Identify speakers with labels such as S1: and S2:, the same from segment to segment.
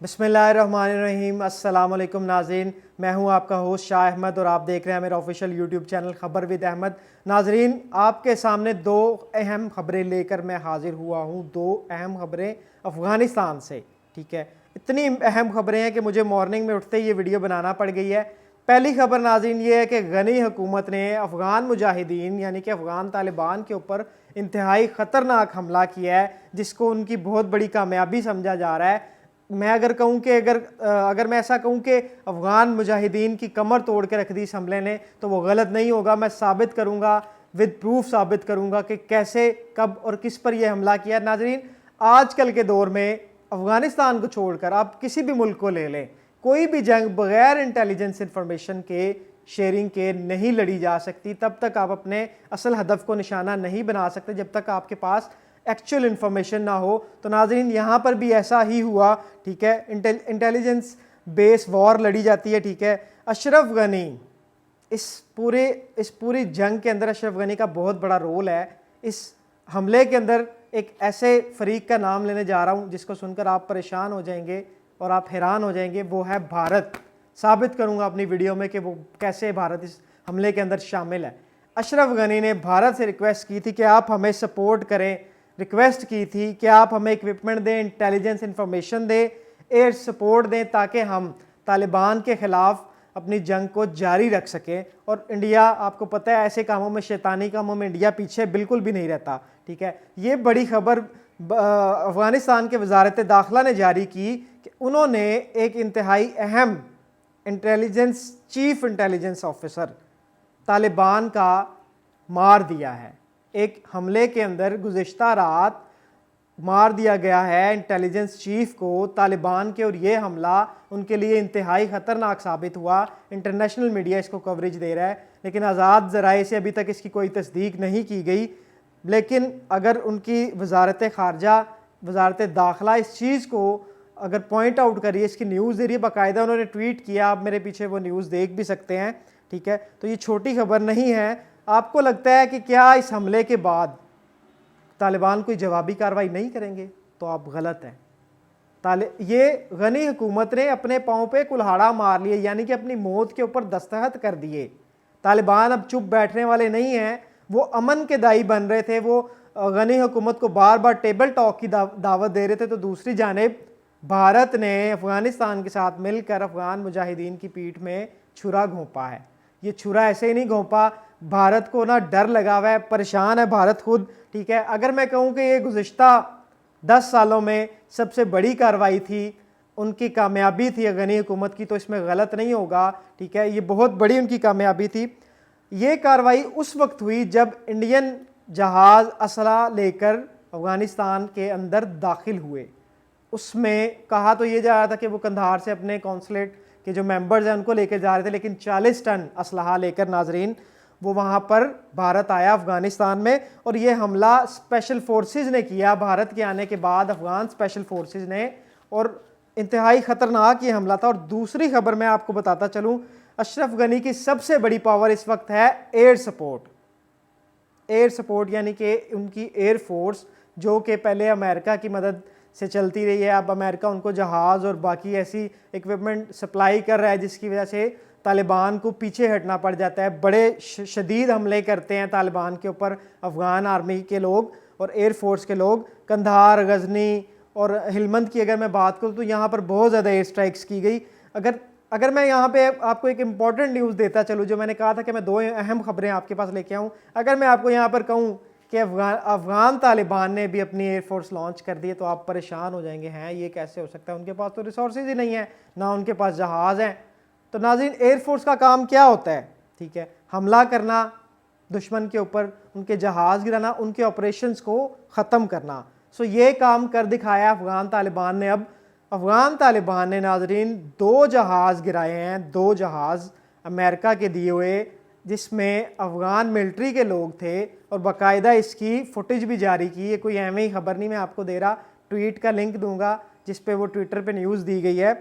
S1: बिस्मिल्लाहिर्रहमानिर्रहीम। अस्सलाम वालेकुम नाज़रीन, मैं हूं आपका होस्ट शाह अहमद और आप देख रहे हैं मेरा ऑफिशियल यूट्यूब चैनल खबर विद अहमद। नाज़रीन, आपके सामने दो अहम खबरें लेकर मैं हाजिर हुआ हूं। दो अहम खबरें अफ़गानिस्तान से, ठीक है। इतनी अहम खबरें हैं कि मुझे मॉर्निंग में उठते ही ये वीडियो बनाना पड़ गई है। पहली खबर नाज़रीन ये है कि गनी हुकूमत ने अफ़गान मुजाहिदीन यानी कि अफ़गान तालिबान के ऊपर इंतहाई ख़तरनाक हमला किया है, जिसको उनकी बहुत बड़ी कामयाबी समझा जा रहा है। मैं अगर कहूँ कि अगर मैं ऐसा कहूँ कि अफ़गान मुजाहिदीन की कमर तोड़ के रख दी इस हमले ने, तो वो गलत नहीं होगा। मैं साबित करूँगा, विद प्रूफ साबित करूँगा कि कैसे, कब और किस पर यह हमला किया। नाज़रीन, आजकल के दौर में अफ़गानिस्तान को छोड़कर आप किसी भी मुल्क को ले लें, कोई भी जंग बग़ैर इंटेलिजेंस इंफॉर्मेशन के शेयरिंग के नहीं लड़ी जा सकती। तब तक आप अपने असल हदफ को निशाना नहीं बना सकते जब तक आपके पास एक्चुअल इन्फॉर्मेशन ना हो। तो नाज़रीन, यहाँ पर भी ऐसा ही हुआ, ठीक है। इंटेलिजेंस बेस वॉर लड़ी जाती है, ठीक है। अशरफ गनी इस पूरी जंग के अंदर अशरफ गनी का बहुत बड़ा रोल है। इस हमले के अंदर एक ऐसे फरीक का नाम लेने जा रहा हूँ जिसको सुनकर आप परेशान हो जाएंगे और आप हैरान हो जाएंगे, वो है भारत। साबित करूँगा अपनी वीडियो में कि वो कैसे भारत इस हमले के अंदर शामिल है। अशरफ गनी ने भारत से रिक्वेस्ट की थी कि आप हमें सपोर्ट करें, रिक्वेस्ट की थी कि आप हमें इक्विपमेंट दें, इंटेलिजेंस इंफॉर्मेशन दें, एयर सपोर्ट दें, ताकि हम तालिबान के ख़िलाफ़ अपनी जंग को जारी रख सकें। और इंडिया, आपको पता है, ऐसे कामों में, शैतानी कामों में इंडिया पीछे बिल्कुल भी नहीं रहता, ठीक है। ये बड़ी खबर अफ़गानिस्तान के वज़ारत दाखिला ने जारी की कि उन्होंने एक इंतहाई अहम चीफ इंटेलिजेंस ऑफिसर तालिबान का मार दिया है। एक हमले के अंदर गुज़िश्ता रात मार दिया गया है इंटेलिजेंस चीफ को तालिबान के, और ये हमला उनके लिए इंतहाई ख़तरनाक साबित हुआ। इंटरनेशनल मीडिया इसको कवरेज दे रहा है, लेकिन आज़ाद ज़राए से अभी तक इसकी कोई तस्दीक नहीं की गई। लेकिन अगर उनकी वज़ारत ख़ारजा, वज़ारत दाखिला इस चीज़ को अगर पॉइंट आउट करिए, इसकी न्यूज़ दे रही है, बाकायदा उन्होंने ट्वीट किया, आप मेरे पीछे वो न्यूज़ देख भी सकते हैं, ठीक है। तो ये छोटी खबर नहीं है। आपको लगता है कि क्या इस हमले के बाद तालिबान कोई जवाबी कार्रवाई नहीं करेंगे? तो आप गलत हैं। ये गनी हुकूमत ने अपने पाँव पे कुल्हाड़ा मार लिए, यानी कि अपनी मौत के ऊपर दस्तखत कर दिए। तालिबान अब चुप बैठने वाले नहीं हैं। वो अमन के दाई बन रहे थे, वो गनी हुकूमत को बार बार टेबल टॉक की दावत दे रहे थे। तो दूसरी जानिब भारत ने अफ़गानिस्तान के साथ मिलकर अफ़गान मुजाहिदीन की पीठ में छुरा घोंपा है। ये छुरा ऐसे ही नहीं घोंपा, भारत को ना डर लगा हुआ है, परेशान है भारत खुद, ठीक है। अगर मैं कहूँ कि ये गुज़िश्ता 10 सालों में सबसे बड़ी कार्रवाई थी, उनकी कामयाबी थी गनी हुकूमत की, तो इसमें गलत नहीं होगा, ठीक है। ये बहुत बड़ी उनकी कामयाबी थी। ये कार्रवाई उस वक्त हुई जब इंडियन जहाज़ असला लेकर अफ़गानिस्तान के अंदर दाखिल हुए। उसमें कहा तो ये जा रहा था कि वो कंधार से अपने कौंसलेट के जो मेंबर्स हैं उनको लेकर जा रहे थे, लेकिन 40 टन असलहा लेकर नाजरीन वो वहाँ पर भारत आया अफ़गानिस्तान में, और ये हमला स्पेशल फोर्सेस ने किया भारत के आने के बाद, अफ़गान स्पेशल फोर्सेस ने, और इंतहाई ख़तरनाक ये हमला था। और दूसरी खबर मैं आपको बताता चलूँ, अशरफ गनी की सबसे बड़ी पावर इस वक्त है एयर सपोर्ट। एयर सपोर्ट यानी कि उनकी एयर फोर्स, जो कि पहले अमेरिका की मदद से चलती रही है, अब अमेरिका उनको जहाज़ और बाकी ऐसी इक्विपमेंट सप्लाई कर रहा है, जिसकी वजह से तालिबान को पीछे हटना पड़ जाता है। बड़े शदीद हमले करते हैं तालिबान के ऊपर अफ़गान आर्मी के लोग और एयर फोर्स के लोग। कंधार, गजनी और हिलमंद की अगर मैं बात करूँ तो यहाँ पर बहुत ज़्यादा एयर स्ट्राइक्स की गई। अगर मैं यहाँ पे आपको एक इम्पॉर्टेंट न्यूज़ देता चलूँ, जो मैंने कहा था कि मैं दो अहम खबरें आपके पास लेके आऊँ, अगर मैं आपको यहाँ पर कहूँ कि अफ़गान तालिबान ने भी अपनी एयरफोर्स लॉन्च कर दी है, तो आप परेशान हो जाएंगे, हैं ये कैसे हो सकता है, उनके पास तो रिसोर्सेज ही नहीं है, ना उनके पास जहाज़ हैं। तो नाज़रीन, एयरफोर्स का काम क्या होता है? ठीक है, हमला करना दुश्मन के ऊपर, उनके जहाज़ गिराना, उनके ऑपरेशंस को ख़त्म करना। सो ये काम कर दिखाया अफ़गान तालिबान ने। अब अफ़गान तालिबान ने नाज़रीन 2 जहाज़ गिराए हैं, 2 जहाज़ अमेरिका के दिए हुए, जिसमें अफ़गान मिलिट्री के लोग थे, और बाकायदा इसकी फुटेज भी जारी की है। कोई एवं ही खबर नहीं मैं आपको दे रहा, ट्वीट का लिंक दूंगा जिस पे वो ट्विटर पे न्यूज़ दी गई है।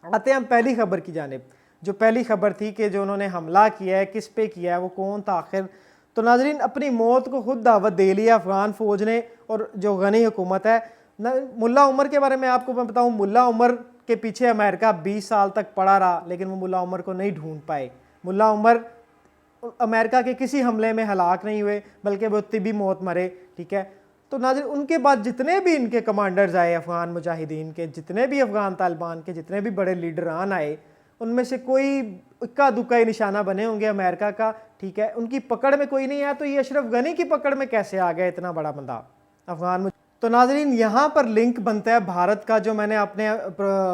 S1: आते हैं हम पहली खबर की जानिब। जो पहली खबर थी कि जो उन्होंने हमला किया है, किस पे किया है, वो कौन था आखिर। तो नाज़रीन, अपनी मौत को खुद दावत दे लिया अफ़गान फ़ौज ने, और जो गनी हुकूमत है। मुल्ला उमर के बारे में आपको मैं बताऊँ, मुल्ला उमर کے پیچھے امریکہ 20 سال تک پڑا رہا لیکن وہ ملا عمر کو نہیں ڈھونڈ پائے. ملا عمر امریکہ کے کسی حملے میں ہلاک نہیں ہوئے بلکہ وہ طبی موت مرے. ٹھیک ہے, تو ناظرین ان کے بعد جتنے بھی ان کے کمانڈرز آئے افغان مجاہدین کے, جتنے بھی افغان طالبان کے جتنے بھی بڑے لیڈران آئے, ان میں سے کوئی اکا دکا ہی نشانہ بنے ہوں گے امریکہ کا. ٹھیک ہے, ان کی پکڑ میں کوئی نہیں ہے. تو یہ اشرف غنی کی پکڑ میں کیسے آ گیا اتنا بڑا بندہ افغان. تو ناظرین یہاں پر لنک بنتا ہے بھارت کا, جو میں نے اپنے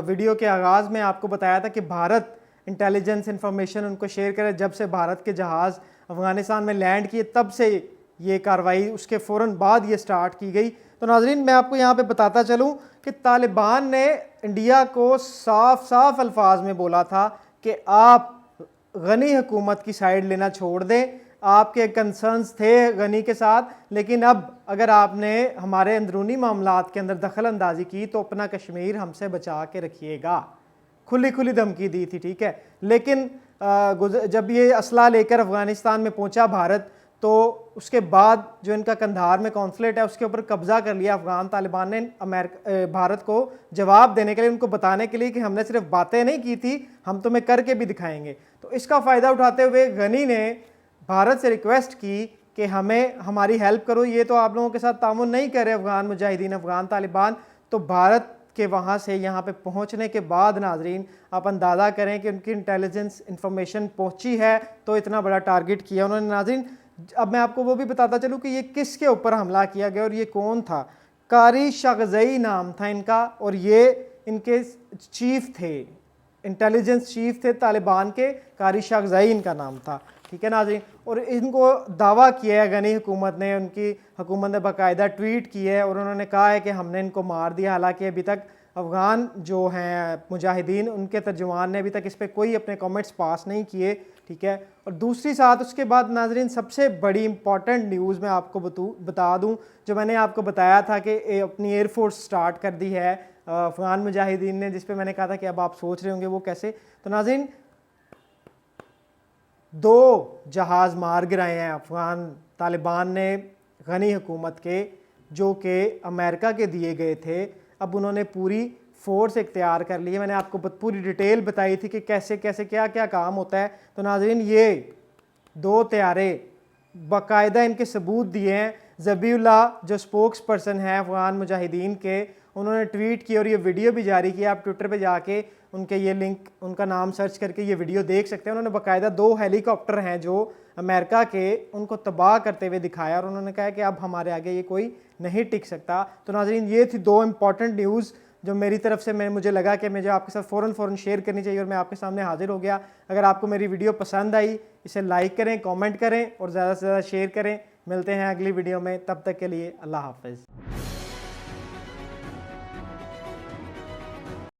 S1: ویڈیو کے آغاز میں آپ کو بتایا تھا کہ بھارت انٹیلیجنس انفارمیشن ان کو شیئر کرے. جب سے بھارت کے جہاز افغانستان میں لینڈ کیے تب سے یہ کارروائی, اس کے فوراً بعد یہ سٹارٹ کی گئی. تو ناظرین میں آپ کو یہاں پہ بتاتا چلوں کہ طالبان نے انڈیا کو صاف صاف الفاظ میں بولا تھا کہ آپ غنی حکومت کی سائیڈ لینا چھوڑ دیں. آپ کے کنسرنز تھے غنی کے ساتھ, لیکن اب اگر آپ نے ہمارے اندرونی معاملات کے اندر دخل اندازی کی تو اپنا کشمیر ہم سے بچا کے رکھیے گا. کھلی کھلی دھمکی دی تھی. ٹھیک ہے, لیکن جب یہ اسلحہ لے کر افغانستان میں پہنچا بھارت, تو اس کے بعد جو ان کا کندھار میں کانسولیٹ ہے اس کے اوپر قبضہ کر لیا افغان طالبان نے. بھارت کو جواب دینے کے لیے, ان کو بتانے کے لیے کہ ہم نے صرف باتیں نہیں کی تھی, ہم تمہیں کر کے بھی دکھائیں گے. تو اس کا فائدہ اٹھاتے ہوئے غنی نے بھارت سے ریکویسٹ کی کہ ہمیں ہماری ہیلپ کرو, یہ تو آپ لوگوں کے ساتھ تعاون نہیں کر رہے افغان مجاہدین افغان طالبان. تو بھارت کہ وہاں سے یہاں پہ پہنچنے کے بعد ناظرین آپ اندازہ کریں کہ ان کی انٹیلیجنس انفارمیشن پہنچی ہے تو اتنا بڑا ٹارگٹ کیا انہوں نے. ناظرین اب میں آپ کو وہ بھی بتاتا چلوں کہ یہ کس کے اوپر حملہ کیا گیا اور یہ کون تھا. قاری شاغزئی نام تھا ان کا, اور یہ ان کے چیف تھے, انٹیلیجنس چیف تھے طالبان کے. قاری شاغزئی ان کا نام تھا. ٹھیک ہے ناظرین, اور ان کو دعویٰ کیا ہے غنی حکومت نے, ان کی حکومت نے باقاعدہ ٹویٹ کی ہے اور انہوں نے کہا ہے کہ ہم نے ان کو مار دیا. حالانکہ ابھی تک افغان جو ہیں مجاہدین ان کے ترجمان نے ابھی تک اس پہ کوئی اپنے کامنٹس پاس نہیں کیے. ٹھیک ہے, اور دوسری ساتھ اس کے بعد ناظرین سب سے بڑی امپورٹنٹ نیوز میں آپ کو بتا دوں, جو میں نے آپ کو بتایا تھا کہ اپنی ایئر فورس سٹارٹ کر دی ہے افغان مجاہدین نے, جس پہ میں نے کہا تھا کہ اب آپ سوچ رہے ہوں گے وہ کیسے. تو ناظرین 2 جہاز مار گرائے ہیں افغان طالبان نے غنی حکومت کے, جو کہ امریکہ کے دیے گئے تھے. اب انہوں نے پوری فورس اختیار کر لی ہے. میں نے آپ کو پوری ڈیٹیل بتائی تھی کہ کیسے کیسے کیا کیا کام ہوتا ہے. تو ناظرین یہ 2 طیارے باقاعدہ ان کے ثبوت دیے ہیں. ذبیح اللہ جو سپوکس پرسن ہے افغان مجاہدین کے, انہوں نے ٹویٹ کی اور یہ ویڈیو بھی جاری کی. آپ ٹویٹر پہ جا کے ان کے یہ لنک, ان کا نام سرچ کر کے یہ ویڈیو دیکھ سکتے ہیں. انہوں نے باقاعدہ 2 ہیلی کاپٹر ہیں جو امریکہ کے, ان کو تباہ کرتے ہوئے دکھایا اور انہوں نے کہا کہ اب ہمارے آگے یہ کوئی نہیں ٹک سکتا. تو ناظرین یہ تھی 2 امپورٹنٹ نیوز جو میری طرف سے مجھے لگا کہ مجھے آپ کے ساتھ فوراً شیئر کرنی چاہیے, اور میں آپ کے سامنے حاضر ہو گیا. اگر آپ کو میری ویڈیو پسند آئی اسے لائک کریں, کامنٹ کریں اور زیادہ سے زیادہ شیئر کریں. ملتے ہیں اگلی ویڈیو میں, تب تک کے لیے اللہ حافظ.